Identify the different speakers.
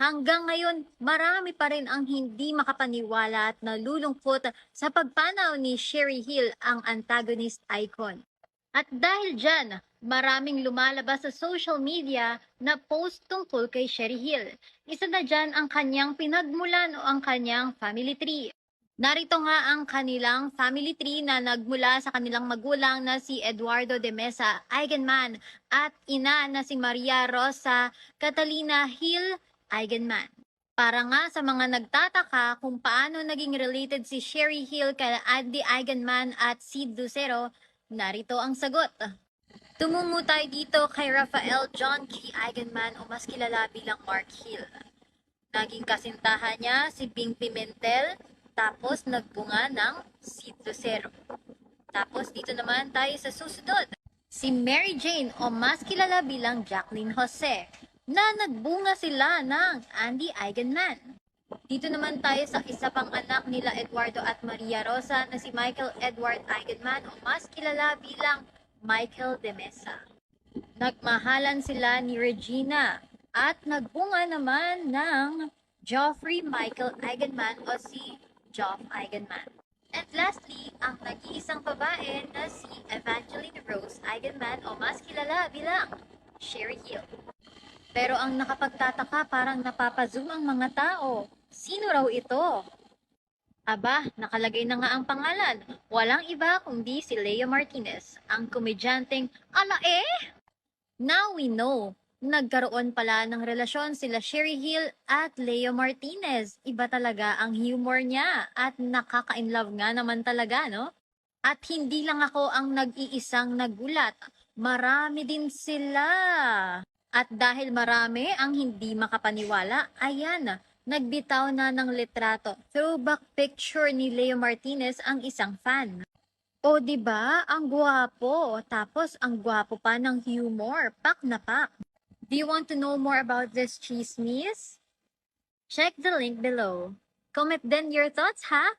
Speaker 1: Hanggang ngayon, marami pa rin ang hindi makapaniwala at nalulungkot sa pagpanaw ni Sherry Hill, ang antagonist icon. At dahil dyan, maraming lumalabas sa social media na post tungkol kay Sherry Hill. Isa na dyan ang kanyang pinagmulan o ang kanyang family tree. Narito nga ang kanilang family tree na nagmula sa kanilang magulang na si Eduardo de Mesa Eigenman at ina na si Maria Rosa Catalina Hill Eigenman. Para nga sa mga nagtataka kung paano naging related si Sherry Hill kay Andy Eigenman at Sid Lucero, narito ang sagot. Tumungo tayo dito kay Rafael John G. Eigenman o mas kilala bilang Mark Hill. Naging kasintahan niya si Bing Pimentel, tapos nagbunga ng Sid Lucero. Tapos dito naman tayo sa susunod. Si Mary Jane o mas kilala bilang Jacqueline Jose, na nagbunga sila ng Andy Eigenman. Dito naman tayo sa isa pang anak nila Eduardo at Maria Rosa na si Michael Edward Eigenman o mas kilala bilang Michael de Mesa. Nagmahalan sila ni Regina at nagbunga naman ng Geoffrey Michael Eigenman o si Geoff Eigenman. And lastly, ang nag-iisang babae na si Evangeline Rose Eigenman o mas kilala bilang Sherry Hill. Pero ang nakapagtataka, parang napapazoom ang mga tao. Sino raw ito? Aba, nakalagay na nga ang pangalan. Walang iba kundi si Leo Martinez, ang komedyanteng Now we know, nagkaroon pala ng relasyon sila Sherry Hill at Leo Martinez. Iba talaga ang humor niya at nakaka-inlove nga naman talaga, no? At hindi lang ako ang nag-iisang nagulat. Marami din sila. At dahil marami ang hindi makapaniwala, ayan, nagbitaw na ng litrato. Throwback picture ni Leo Martinez ang isang fan. O di ba? Ang gwapo. Tapos ang gwapo pa ng humor. Pak na pak. Do you want to know more about this chismis? Check the link below. Comment then your thoughts, ha?